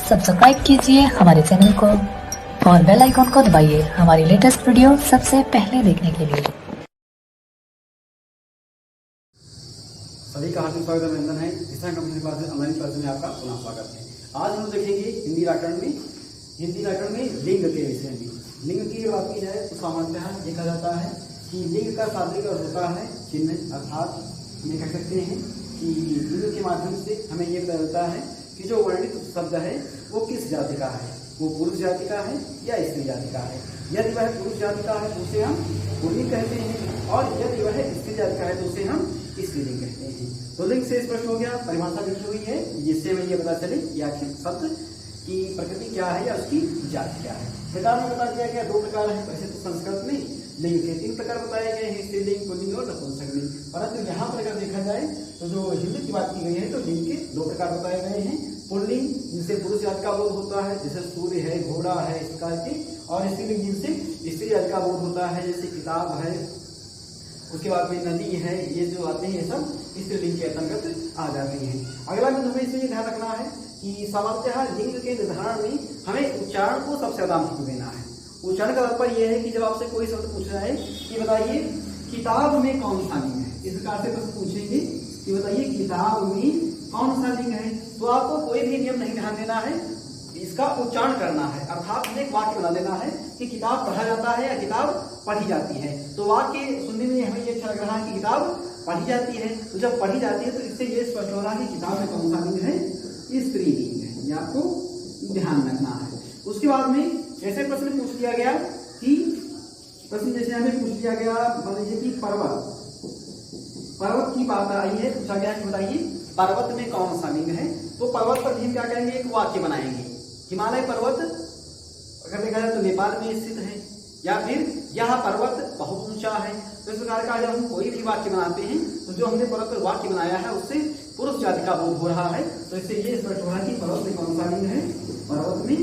Subscribe कीजिए हमारे channel को और बेल आइकॉन को दबाइए हमारी लेटेस्ट वीडियो सबसे पहले देखने के लिए। सभी का हार्दिक स्वागत अभिनंदन है। किसान कंपनी क्लासेस ऑनलाइन क्लास में आपका पुनः स्वागत है। आज हम देखेंगे हिंदी व्याकरण में लिंग के विषय में। लिंग की बात की जाए तो सामान्यतः देखा जाता है कि लिंग का शाब्दिक अर्थ होता है चिन्ह, अर्थात ये कह सकते हैं कि लिंग के माध्यम से हमें ये पता चलता है कि जो वर्णित शब्द है वो किस जाति का है, वो पुरुष जाति का है या स्त्री जाति का है। यदि वह पुरुष जाति का है तो उसे हम पुल्लिंग कहते हैं, और यदि वह स्त्री जाति का है तो उसे हम स्त्रीलिंग कहते हैं। तो लिंग से स्पष्ट हो गया, परिभाषा लिखी हुई है जिससे हमें ये पता चले कि आखिर शब्द की प्रकृति क्या है या उसकी जाति क्या है। विधान में बता दिया गया दो प्रकार है। वैसे तो संस्कृत में लिंग के तीन प्रकार बताए गए हैं, स्त्रीलिंग, पुल्लिंग और नपुंसक लिंग। परंतु यहाँ पर अगर देखा जाए तो जो हिंदी की बात की गई है तो लिंग के दो प्रकार बताए गए हैं। पुल्लिंग जिनसे पुरुष जाति का बोध होता है, जैसे सूर्य है, घोड़ा है, इस प्रकार के, और स्त्रीलिंग जिनसे स्त्री जाति का बोध होता है, जैसे किताब है, उसके बाद में नदी है, ये जो आते हैं ये सब स्त्रीलिंग के अंतर्गत आ जाते हैं। अगला बिंदु हमें इसे ध्यान रखना है कि सामान्यतः लिंग के निर्धारण में हमें उच्चारण को सबसे ज्यादा महत्व देना है। उच्चारण का तात्पर्य यह है कि जब आपसे कोई शब्द पूछ रहा है कि बताइए किताब में कौन सा लिंग है, इस प्रकार से प्रश्न पूछेंगे कि बताइए किताब में कौन सा लिंग है, तो आपको कोई भी नियम नहीं ध्यान देना है, इसका उच्चारण करना है। अर्थात एक वाक्य बना देना है कि किताब पढ़ा जाता है या किताब पढ़ी जाती है। तो वाक्य सुनने में हमें ये अच्छा लग रहा है कि किताब पढ़ी जाती है, तो जब पढ़ी जाती है तो इससे ये स्पष्ट हो रहा है कि किताब में कौन सा लिंग है, स्त्रीलिंग है। ये आपको ध्यान रखना है। उसके बाद में ऐसे प्रश्न पूछ लिया गया कि प्रश्न जैसे हमें पूछ लिया गया, मान लीजिए कि पर्वत की बात आई है, पूछा गया कि बताइए पर्वत में कौन सा लिंग है। तो पर्वत पर हम क्या करेंगे, एक वाक्य बनाएंगे। हिमालय पर्वत अगर देखा जाए तो नेपाल में स्थित है, या फिर यह पर्वत बहुत ऊंचा है। तो इस प्रकार का जब हम कोई भी वाक्य बनाते हैं तो जो हमने पर्वत पर वाक्य बनाया है उससे पुरुष जाति का बोध हो रहा है। तो इससे ये स्पष्ट हो रहा है कि पर्वत में कौन सा लिंग है, पर्वत में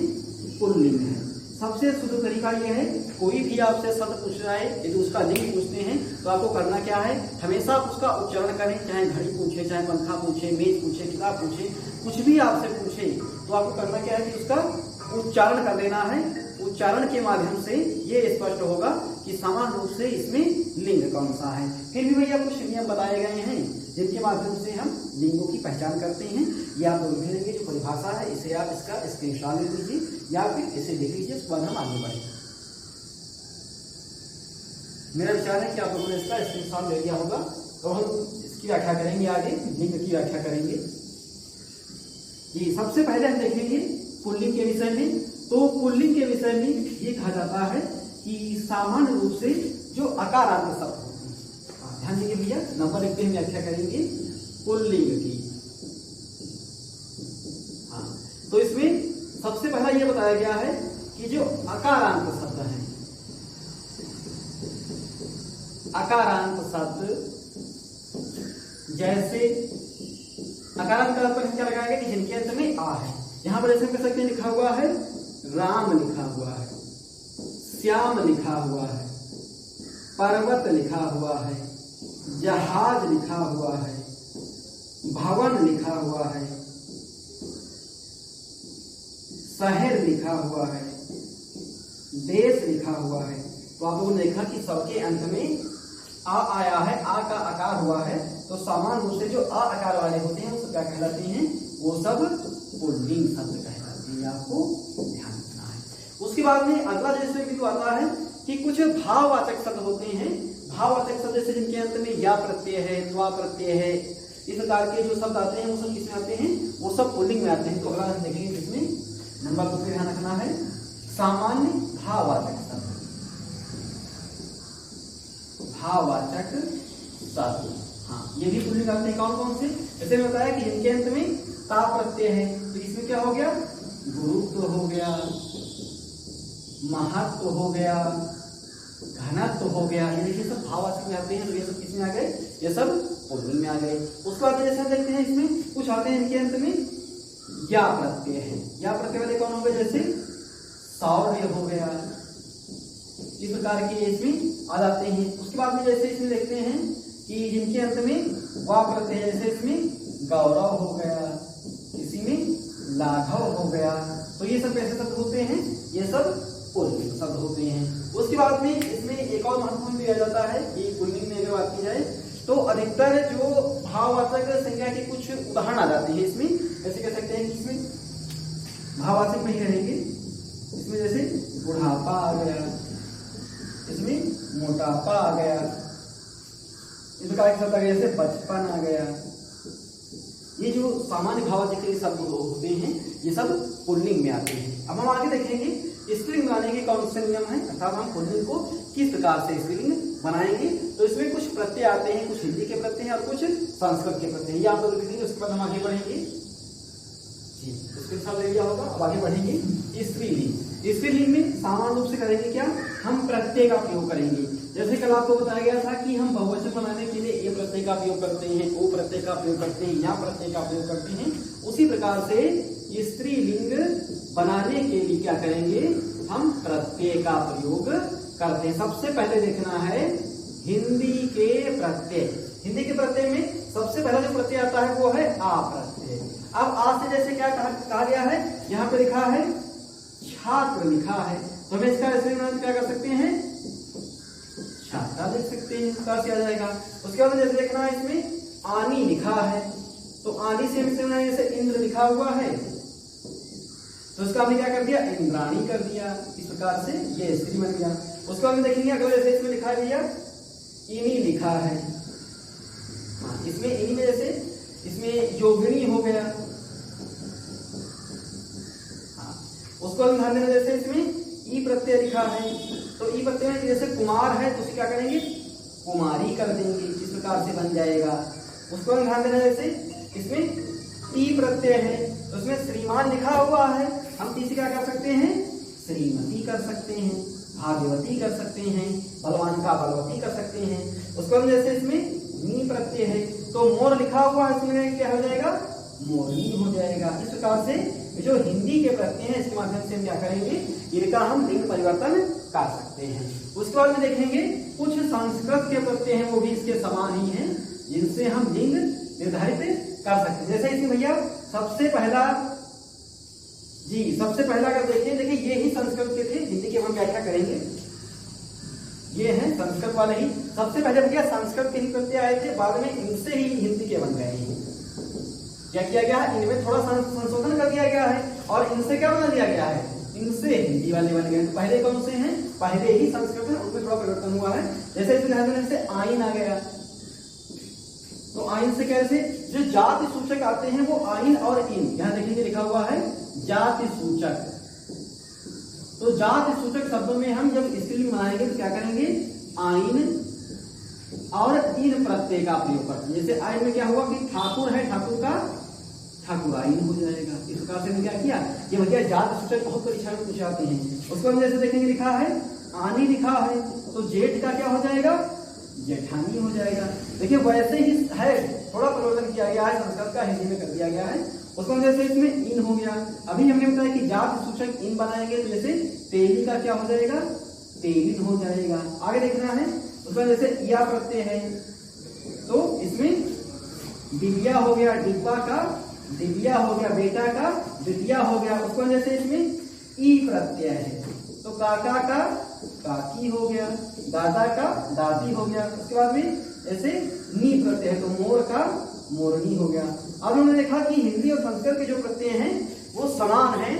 पुल्लिंग है। सबसे शुद्ध तरीका यह है, कोई भी आपसे शब्द पूछ रहा है, यदि उसका लिंग पूछते हैं तो आपको करना क्या है, हमेशा उसका उच्चारण करें। चाहे घड़ी पूछे, चाहे पंखा पूछे, मेज पूछे, किताब पूछे, कुछ भी आपसे पूछे तो आपको करना क्या है कि उसका उच्चारण कर देना है। उच्चारण के माध्यम से ये स्पष्ट होगा कि समान रूप से इसमें लिंग कौन सा है। फिर भी भैया कुछ नियम बताए गए हैं जिनके माध्यम से हम लिंगों की पहचान करते हैं। ये आप लोग लिखेंगे जो परिभाषा है, इसे आप इसका स्क्रीनशॉट ले लीजिए या फिर इसे लिख लीजिए, उसके बाद हम आगे बढ़े। मेरा विचार है कि आप लोगों ने इसका स्क्रीनशॉट ले लिया होगा। तो हम इसकी व्याख्या करेंगे, आगे लिंग की व्याख्या करेंगे। ये सबसे पहले हम देखेंगे पुल्लिंग के विषय में। तो पुल्लिंग के विषय में ये कहा जाता है कि सामान्य रूप से जो अकारांत शब्द होते हैं, ध्यान दीजिए भैया, नंबर 1 पे हम व्याख्या करेंगे पुल्लिंग की। हाँ, तो इसमें सबसे पहला ये बताया गया है कि जो अकारांत शब्द है, अकारांत शब्द जैसे अकारांत का पर क्या लगाएगा कि जिनके अंत में आ है। यहां पर ऐसे कह सकते हैं, लिखा हुआ है राम, लिखा हुआ है श्याम, लिखा हुआ है पर्वत, लिखा हुआ है जहाज, लिखा हुआ है भवन, लिखा हुआ है शहर, लिखा हुआ है देश, लिखा हुआ है। तो आप लोगों ने देखा कि सबके अंत में आ आया है, आ का आकार हुआ है। तो सामान्य रूप से जो आ आकार वाले होते हैं वो सब क्या कहलाते हैं, वो सब पुल्लिंग शब्द कहलाते हैं। आपको ध्यान रखना है। उसके बाद में अगला जैसे बिंदु आता है कि कुछ भाववाचक शब्द होते हैं। भाववाचक शब्द जैसे जिनके अंत में या प्रत्यय है, त्वा प्रत्यय है, इस प्रकार के जो शब्द आते हैं वो सब किसमें आते हैं, वो सब पुल्लिंग में आते हैं। तो अगला हम देखेंगे जिसमें नंबर 2 पे ध्यान रखना है, सामान्य भाववाचक शब्द। भाववाचक शब्द, हाँ, ये भी पुल्लिंग आते हैं। कौन कौन से, जैसे मैंने बताया कि जिनके अंत में ता प्रत्यय है, तो इसमें क्या हो गया, गुरुत्व हो गया, महत्व हो गया, घनत्व हो गया। ये देखिए सब भाववाचक में आते हैं। तो ये सब किसमें आ गए, ये सब पुल्लिंग में आ गए। उसके बाद जैसे हम देखते हैं इसमें कुछ आते हैं इनके अंत में या प्रत्यय है। या प्रत्यय वाले कौन हो गए, जैसे शौर्य हो गया, इस प्रकार के इसमें आ जाते हैं। उसके बाद में जैसे इसमें देखते हैं कि जिनके अंत में वा प्रत्यय, जैसे इसमें गौरव हो गया, इसी में लाघव हो गया। तो ये सब कैसे शब्द होते हैं, ये सब पुल्लिंग शब्द होते हैं। उसके बाद में इसमें एक और महत्वपूर्ण दिया जाता है कि पुल्लिंग में अगर बात की जाए तो अधिकतर जो भाववाचक संज्ञा के कुछ उदाहरण आ जाते हैं इसमें। ऐसे कह सकते हैं कि इसमें भाववाचक नहीं रहेंगे, इसमें जैसे बुढ़ापा आ गया, इसमें मोटापा आ गया, इस प्रकार के शब्द आ गए, जैसे बचपन आ गया। ये जो सामान्य भाववाचक के शब्द होते हैं ये सब पुल्लिंग में आते हैं। अब हम आगे देखेंगे स्त्रीलिंग बनाने के कौन से नियम है, अर्थात हम पुल्लिंग को किस प्रकार से स्त्रीलिंग बनाएंगे। तो इसमें कुछ प्रत्यय आते हैं, कुछ हिंदी के प्रत्यय हैं और कुछ संस्कृत के प्रत्यय हैं। ये आप लोग लिखेंगे, उसके बाद हम आगे बढ़ेंगे। जी, उसके साथ ले लिया होगा। अब आगे बढ़ेंगे स्त्रीलिंग। स्त्रीलिंग में सामान्य रूप से करेंगे क्या, हम प्रत्यय का प्रयोग करेंगे। जैसे कल आपको बताया गया था कि हम बहुवचन बनाने के लिए ए प्रत्यय का प्रयोग करते हैं, ओ प्रत्यय का प्रयोग करते हैं, या प्रत्यय का प्रयोग करते हैं। उसी प्रकार से स्त्रीलिंग बनाने के लिए क्या करेंगे, हम प्रत्यय का प्रयोग करते हैं। सबसे पहले देखना है हिंदी के प्रत्यय। हिंदी के प्रत्यय में सबसे पहला जो प्रत्यय आता है वो है आ प्रत्यय। अब आ से जैसे क्या कहा गया है, यहाँ पे लिखा है छात्र लिखा है, तो हमें इसका स्त्रीलिंग क्या कर सकते हैं, छात्रा लिख सकते हैं, इसका से आ जाएगा। उसके बाद जैसे देखना है इसमें आनी लिखा है, तो आनी से हमें जैसे इंद्र लिखा हुआ है तो उसका हमने क्या कर दिया, इंद्राणी कर दिया। इस प्रकार से ये स्त्री बन गया। उसके बाद देखेंगे अगर जैसे इसमें लिखा है भैया इनी लिखा है, हाँ इसमें इनी में जैसे इसमें योगिनी हो गया, हाँ उसको हम ध्यान देना, जैसे इसमें ई प्रत्यय लिखा है तो ई प्रत्यय में जैसे कुमार है तो उसे क्या करेंगे, कुमारी कर देंगे, इस प्रकार से बन जाएगा। उसको हम ध्यान देना, जैसे इसमें टी प्रत्यय है तो उसमें श्रीमान लिखा हुआ है, हम टी से क्या कर सकते हैं, श्रीमती कर सकते हैं, भाग्यवती कर सकते हैं, बलवान का बलवती कर सकते हैं। उसको हम जैसे इसमें नी प्रत्यय है तो मोर लिखा हुआ है, इसमें क्या हो जाएगा, मोरनी हो जाएगा। इस प्रकार से जो हिंदी के प्रत्यय हैं इसके माध्यम से हम क्या करेंगे, इनका हम लिंग परिवर्तन कर सकते हैं। उसके बाद में देखेंगे कुछ संस्कृत के प्रत्यय हैं वो भी इसके समान ही हैं, जिनसे हम लिंग निर्धारित कर सकते हैं। जैसे इसमें भैया सबसे पहला अगर देखिए ये ही संस्कृत के थे, हिंदी की हम व्याख्या करेंगे। ये हैं संस्कृत वाले ही, सबसे पहले भैया संस्कृत के ही प्रत्यय आए थे, बाद में इनसे ही हिंदी के बन गए हैं। क्या किया गया है, इनमें थोड़ा संशोधन कर दिया गया है और इनसे क्या बना दिया गया है, इनसे हिंदी वाले बन गए। पहले कौन से हैं, पहले ही संस्कृत है, उनमें थोड़ा परिवर्तन हुआ है। जैसे इसमें आइन आ गया, तो आइन से कैसे जो जाति सूचक आते हैं वो आइन और इन, यहां देखेंगे लिखा हुआ है जाति सूचक। तो जाति सूचक शब्दों में हम जब स्त्रीलिंग बनाएंगे तो क्या करेंगे, आइन और इन प्रत्यय का प्रयोग करते हैं। जैसे आइन में क्या हुआ कि ठाकुर है, ठाकुर का ठाकुराइन हो जाएगा। इस प्रकार से क्या किया, ये भैया जाति सूचक बहुत परीक्षा में पूछे आते हैं। उसको हम जैसे देखेंगे लिखा है आनी लिखा है तो जेठ का क्या हो जाएगा, जेठानी हो जाएगा। देखिए वैसे ही है, थोड़ा परिवर्तन किया गया है, संस्कृत का हिंदी में कर दिया गया है। उसको जैसे इसमें इन हो गया। अभी हमने बताया कि जाति सूचक इन बनाएंगे तो जैसे तेली का क्या हो जाएगा, तेलिन हो जाएगा। आगे देखना है उसमें जैसे या प्रत्यय है तो इसमें दिव्या हो गया, डिब्बा का दिव्या हो गया, बेटा का दिव्या हो गया। उसको जैसे इसमें ई प्रत्यय है तो काका का काकी हो गया, दादा का दादी हो गया। उसके बाद में ऐसे नी प्रत्यय है तो मोर का मोरनी हो गया। अब उन्होंने देखा कि हिंदी और संस्कृत के जो प्रत्यय हैं वो समान हैं,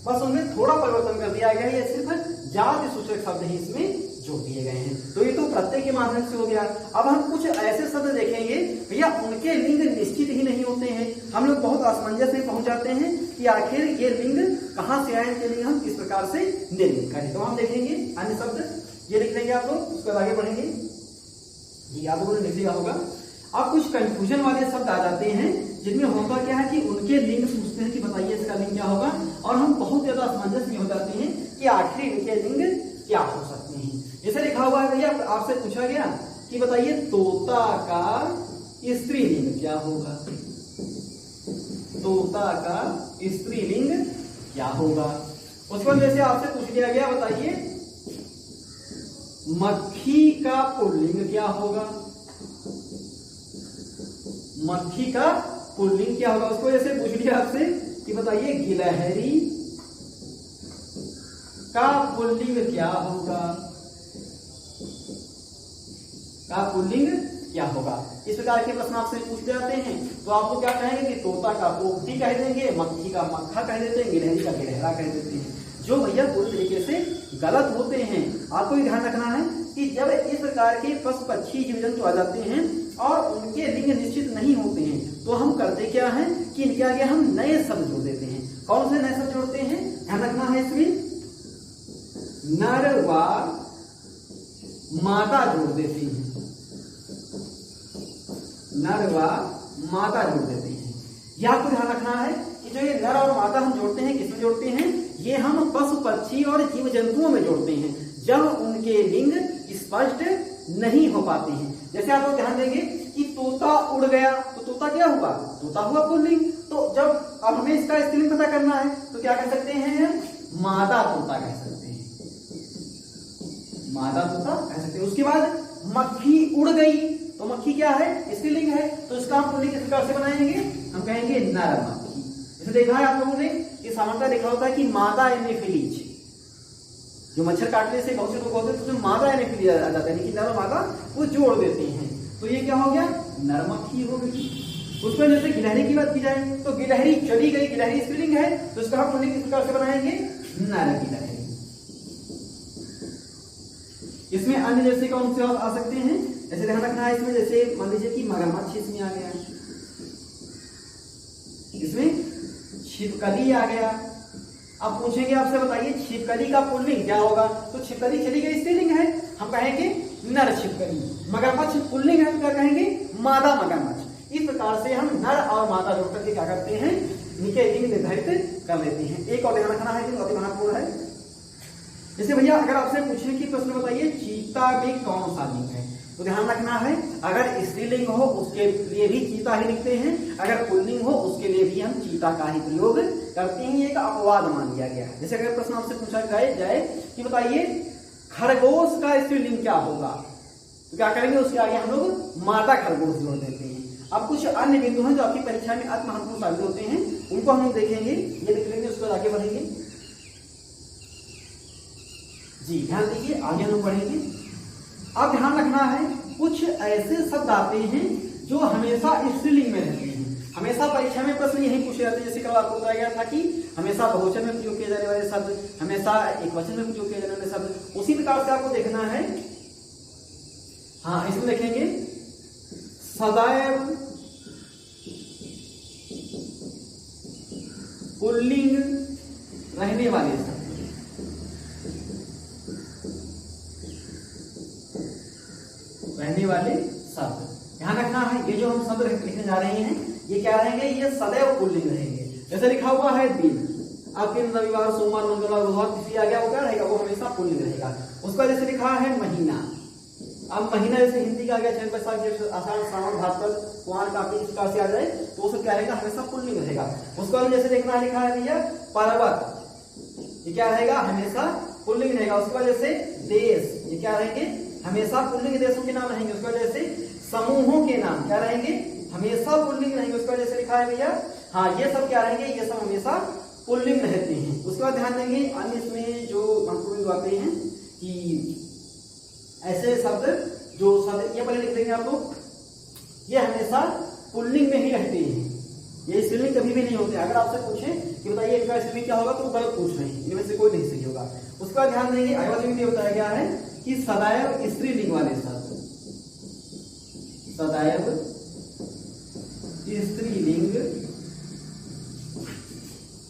बस उनमें थोड़ा परिवर्तन कर दिया गया है, ये सिर्फ जाति सूचक शब्द ही इसमें जोड़ दिए गए हैं। तो ये तो प्रत्यय के माध्यम से हो गया। अब हम कुछ ऐसे शब्द देखेंगे भैया उनके लिंग निश्चित ही नहीं होते हैं, हम लोग बहुत असमंजस में पहुंच जाते हैं कि आखिर ये लिंग कहाँ से आए, इनके लिंग हम किस प्रकार से निर्णय करें। तो हम देखेंगे अन्य शब्द ये लिख लेंगे आप लोग, उसके बाद आगे बढ़ेंगे। ये आप लोगों ने लिख लिया होगा। अब कुछ कंफ्यूजन वाले शब्द आ जाते हैं जिनमें होता क्या है कि उनके लिंग पूछते हैं कि बताइए इसका लिंग क्या होगा, और हम बहुत ज्यादा असमंजस में हो जाते हैं कि आखिर इनके लिंग क्या हो सकते हैं। जैसे लिखा हुआ है भैया, आपसे पूछा गया कि बताइए तोता का स्त्रीलिंग क्या होगा, तोता का स्त्रीलिंग क्या होगा। उसके बाद जैसे आपसे पूछ लिया गया बताइए मक्खी का पुल्लिंग क्या होगा, मक्खी का पुल्लिंग क्या होगा। उसको जैसे पूछ लिया आपसे कि बताइए गिलहरी का पुल्लिंग क्या होगा, का पुल्लिंग क्या होगा। इस प्रकार के प्रश्न आपसे पूछते जाते हैं तो आपको क्या कहेंगे कि तोता का पोपटी कह देंगे, मक्खी का मक्खा कह देते हैं, गिलहरी का गिलहरा कह देते हैं, जो भैया पूरी तरीके से गलत होते हैं। आपको ध्यान रखना है कि जब इस प्रकार के पशु पक्षी जीव जंतु आ जाते हैं और उनके लिंग निश्चित नहीं होते हैं तो हम करते क्या है कि इनके आगे हम नए शब्द जोड़ देते हैं। कौन से नए शब्द जोड़ते हैं, ध्यान रखना है, इसमें नर व मादा जोड़ देते हैं, नर व मादा जोड़ देते हैं। यह आपको ध्यान रखना है कि जो ये नर और मादा हम जोड़ते हैं किसमें जोड़ते हैं, ये हम पशु पक्षी और जीव जंतुओं में जोड़ते हैं जब उनके लिंग स्पष्ट नहीं हो पाते हैं। जैसे आप लोग ध्यान देंगे कि तोता उड़ गया तो तोता क्या हुआ, तोता हुआ पुल्लिंग। तो जब अब हमें इसका स्त्रीलिंग पता करना है तो क्या कह सकते हैं, मादा तोता कह सकते हैं, मादा तोता कह सकते हैं। उसके बाद मक्खी उड़ गई तो मक्खी क्या है, स्त्रीलिंग है, तो इसका हम पुल्लिंग किस प्रकार से बनाएंगे, हम कहेंगे नर मक्खी। जैसे देखा है आप लोगों ने कि सामान्यतः देखा होता है कि मादा एनेफिलीज, जो मच्छर काटने से बहुत से लोग होते हैं तो उसमें मादा एनेफिलीज आ जाता है, लेकिन नर और मादा वो जोड़ देते हैं, तो ये क्या हो गया, नर मक्खी हो गई। उसमें जैसे गिलहरी की बात की जाए तो गिलहरी चली गई, गिलहरी स्त्रीलिंग है, तो इसका हम पुल्लिंग किस प्रकार से बनाएंगे, नर गिलहरी। इसमें अन्य जैसे कौन से आ सकते हैं, जैसे ध्यान रखना है इसमें, जैसे मान लीजिए कि मगरमच्छ इसमें आ गया, इसमें छिपकली आ गया। अब पूछेंगे आपसे, बताइए छिपकली का पुल्लिंग क्या होगा, तो छिपकली चली गई स्त्रीलिंग है, हम कहेंगे नर छिपकली। मगरमच्छ पुल्लिंग है तो क्या कहेंगे, मादा मगरमच्छ। इस प्रकार से हम नर और मादा जोड़ करके क्या करते हैं, इनके लिंग निर्धारित कर लेते हैं। एक और ध्यान रखना है कि बहुत ही महत्वपूर्ण है, जैसे भैया अगर आपसे पूछे कि प्रश्न बताइए चीता में कौन सा लिंग है, तो ध्यान रखना है अगर स्त्रीलिंग हो उसके लिए भी चीता ही लिखते हैं, अगर पुल्लिंग हो उसके लिए भी हम चीता का ही प्रयोग करते हैं। ये एक अपवाद मान लिया गया है। जैसे अगर प्रश्न आपसे पूछा जाए कि बताइए खरगोश का स्त्रीलिंग क्या होगा, तो क्या करेंगे, उसके आगे हम लोग मादा खरगोश जोड़ देते हैं। अब कुछ अन्य बिंदु हैं जो आपकी परीक्षा में अति महत्वपूर्ण साबित होते हैं, उनको हम लोग देखेंगे, ये देख लेंगे, उसको आगे बढ़ेंगे। जी ध्यान दीजिए, आगे हम बढ़ेंगे। अब ध्यान रखना है कुछ ऐसे शब्द आते हैं जो हमेशा स्त्रीलिंग में रहते हैं। हमेशा परीक्षा में प्रश्न यही पूछे जाते हैं, जैसे कल आपको बताया गया था कि हमेशा बहुवचन में प्रयोग किए जाने वाले शब्द, हमेशा एक वचन में प्रयोग किए जाने वाले शब्द, उसी प्रकार से आपको देखना है। हाँ, इसमें देखेंगे सदैव पुल्लिंग रहने वाले शब्द, रहने वाले शब्द ध्यान रखना है। ये जो हम शब्द लिखने जा रहे हैं ये क्या रहेंगे, ये सदैव पुल्लिंग रहेंगे। जैसे लिखा हुआ है दिन, आपके रविवार सोमवार मंगलवार बुधवार किसी आ गया वो क्या रहेगा, वो हमेशा पुल्लिंग रहेगा। उसका जैसे लिखा है महीना, अब महीना जैसे हिंदी का आ गया चैत बैसाख जेठ आषाढ़ सावन भाद्रपद कुआर कार्तिक इस प्रकार से आ जाए तो वो सब क्या रहेगा, हमेशा पुल्लिंग रहेगा। उसका जैसे देखना लिखा है भैया पर्वत, ये क्या रहेगा, हमेशा पुल्लिंग रहेगा। उसके बाद जैसे देश, ये क्या रहेंगे, हमेशा पुल्लिंग देशों के नाम रहेंगे। उसके बाद जैसे समूहों के नाम क्या रहेंगे, हमेशा पुल्लिंग रहेंगे। उसके बाद जैसे लिखा है भैया, हाँ ये सब क्या रहेंगे, ये सब हमेशा पुल्लिंग रहते हैं। उसके बाद ध्यान देंगे अन्य इसमें जो महत्वपूर्ण आते हैं कि ऐसे शब्द जो शब्द, ये पहले लिख देंगे आप लोग, ये हमेशा पुल्लिंग में ही रहते हैं, ये स्त्रीलिंग कभी भी नहीं होते। अगर आपसे पूछे कि बताइए इनका स्त्रीलिंग क्या होगा तो गलत पूछ रहे हैं, इनमें से कोई नहीं सही होगा। उसके बाद ध्यान देंगे अगला जो ये बताया गया है कि सदैव स्त्रीलिंग वाले शब्द, सदैव स्त्रीलिंग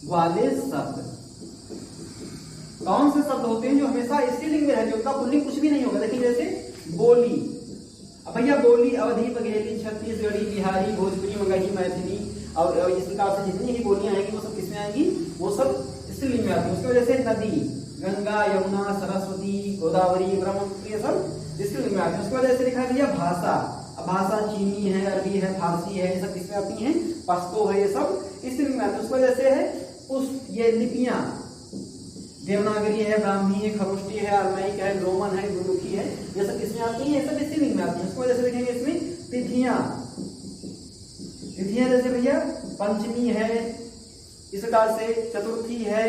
वाले शब्द कौन से शब्द होते हैं जो हमेशा स्त्रीलिंग में रहते हैं, उनका पुल्लिंग कुछ भी नहीं होगा। देखिए जैसे बोली, अब भैया बोली अवधी बघेली छत्तीसगढ़ी बिहारी भोजपुरी मगही मैथिली और इस प्रकार से जितनी भी बोलियां आएंगी वो सब किसमें आएंगी, वो सब स्त्रीलिंग में आती है। उसकी वजह से नदी गंगा यमुना सरस्वती गोदावरी ब्रह्मपुत्र ये सब स्त्रीलिंग में आती है। उसकी वजह से लिखा है भैया भाषा, अब भाषा चीनी है, अरबी है, फारसी है, ये सब किसमें आती हैं, पश्तो है, ये सब स्त्रीलिंग में आती है। उसकी वजह से है उस ये लिपियां देवनागरी है, ब्राह्मी है, खरोष्टी है, अरमाइक है, रोमन है, गुरुमुखी है, ये सब किसमें आती है, ये सब स्त्रीलिंग में आती है। उसकी वजह से देखेंगे इसमें तिथियां, तिथियां जैसे भैया पंचमी है, इस प्रकार से चतुर्थी है,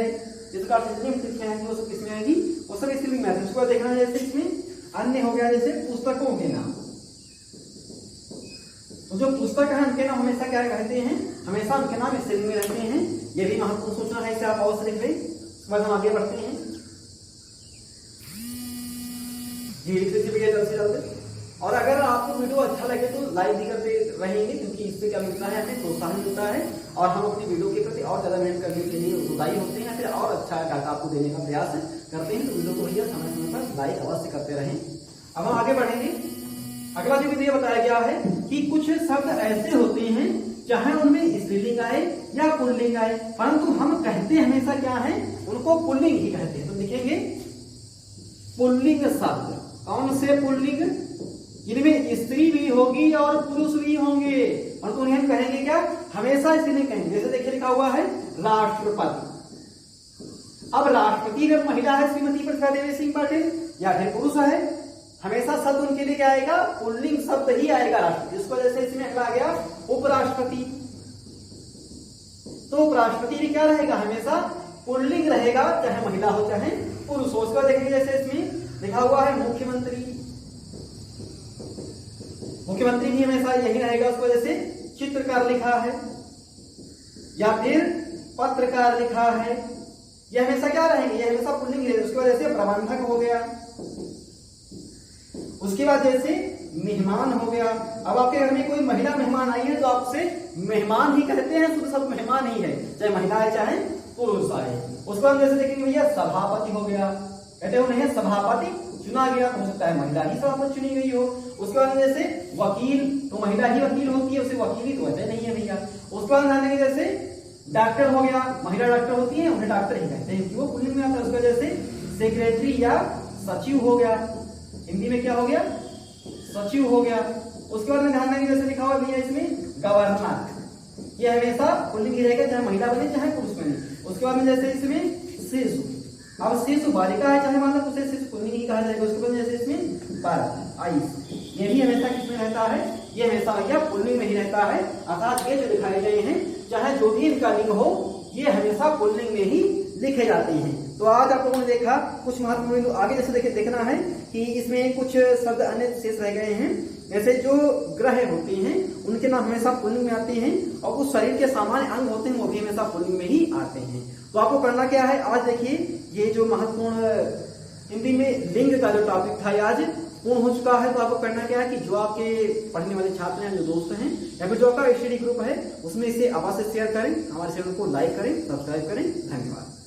इस प्रकार से जितनी तिथियां हैं वो सब किसमें आएगी, वो सब स्त्रीलिंग में आती है। उसको देखना है जैसे इसमें अन्य हो गया, जैसे पुस्तकों के नाम। तो जो पुस्तक है उनके नाम हमेशा क्या कहते हैं, हमेशा उनके नाम स्त्रीलिंग में रहते हैं। ये भी महत्वपूर्ण सूचना है, इसे आप अवश्य लिख लें। उसके बाद हम आगे बढ़ते हैं। जी जल्दी। और अगर आपको वीडियो अच्छा लगे तो लाइक भी करते रहेंगे, क्योंकि इससे क्या मिलता है, हमें प्रोत्साहन मिलता है और हम अपनी वीडियो के प्रति और ज्यादा मेहनत करने के लिए उत्साही होते हैं, फिर और अच्छा डाटा आपको देने का प्रयास करते हैं। तो वीडियो को भैया समय समय पर लाइक अवश्य करते रहें। अब हम आगे बढ़ेंगे। अगला जो ये बताया गया है कि कुछ शब्द ऐसे होते हैं चाहे उनमें स्त्रीलिंग आए या पुल्लिंग आए, परंतु हम कहते हमेशा क्या है, उनको पुल्लिंग ही कहते हैं। तो लिखेंगे पुल्लिंग शब्द। कौन से पुल्लिंग, जिनमें स्त्री भी होगी और पुरुष भी होंगे, परंतु उन्हें हम कहेंगे क्या, हमेशा स्त्रीलिंग कहेंगे। जैसे देखिए लिखा हुआ है राष्ट्रपति। अब राष्ट्रपति अगर महिला है श्रीमती प्रतिभा देवी सिंह पाटिल या फिर पुरुष है, हमेशा शब्द उनके लिए क्या आएगा, पुल्लिंग शब्द ही आएगा राष्ट्रपति। इसको जैसे इसमें अगला आ गया उपराष्ट्रपति, तो उपराष्ट्रपति भी क्या रहेगा, हमेशा पुल्लिंग रहेगा, चाहे महिला हो चाहे पुरुष हो। उसको देखेंगे जैसे इसमें लिखा हुआ है मुख्यमंत्री, मुख्यमंत्री भी हमेशा यही रहेगा। उसको जैसे चित्रकार लिखा है या फिर पत्रकार लिखा है, ये हमेशा क्या रहेंगे, ये हमेशा पुल्लिंग रहेगा। उसके बाद जैसे प्रबंधक हो गया, उसके बाद जैसे मेहमान हो गया। अब आपके घर में कोई महिला मेहमान आई है तो आप उसे मेहमान ही कहते हैं, शुद्ध शब्द मेहमान ही है, चाहे महिला है चाहे पुरुष आए। उसके बाद जैसे देखेंगे भैया सभापति हो गया, कहते हो नहीं सभापति चुना गया, हो सकता है महिला ही सभापति चुनी गई हो। उसके बाद जैसे वकील, तो महिला ही वकील होती है, उसे वकील ही तो कहते नहीं है भैया। उसके बाद ध्यान देंगे जैसे डॉक्टर हो गया, महिला डॉक्टर होती है, उन्हें डॉक्टर ही कहते हैं, वो पुल्लिंग में आता है। उसका जैसे सेक्रेटरी या सचिव हो गया, हिंदी में क्या हो गया, सचिव हो गया। उसके बाद में ध्यान देंगे जैसे लिखा हुआ भैया इसमें गवर्नर, ये हमेशा पुल्लिंग ही रहेगा, चाहे महिला बने चाहे पुरुष बने। उसके बाद में जैसे इसमें शिशु, अब शिशु बालिका है चाहे बालक, उसे शिशु पुल्लिंग ही कहा जाएगा। उसके बाद जैसे इसमें बालक आयुष, ये भी हमेशा किसमें रहता है, ये हमेशा भैया पुल्लिंग में ही रहता है। अर्थात ये जो दिखाए गए हैं चाहे जो भी इनका लिंग हो, ये हमेशा पुल्लिंग में ही लिखे जाते हैं। तो आज आप लोगों ने देखा कुछ महत्वपूर्ण बिंदु। आगे जैसे देखना है कि इसमें कुछ शब्द अन्य शेष रह गए हैं, जैसे जो ग्रह होते हैं उनके नाम हमेशा पुल्लिंग में आते हैं, और कुछ शरीर के सामान्य अंग होते हैं वो भी हमेशा पुल्लिंग में ही आते हैं। तो आपको करना क्या है, आज देखिए ये जो महत्वपूर्ण हिंदी में लिंग का जो टॉपिक था आज पूर्ण हो चुका है। तो आपको करना क्या है कि जो आपके पढ़ने वाले छात्र हैं, जो दोस्त हैं, या फिर जो आपका स्टडी ग्रुप है, उसमें इसे अवश्य शेयर करें, हमारे चैनल को लाइक करें, सब्सक्राइब करें। धन्यवाद।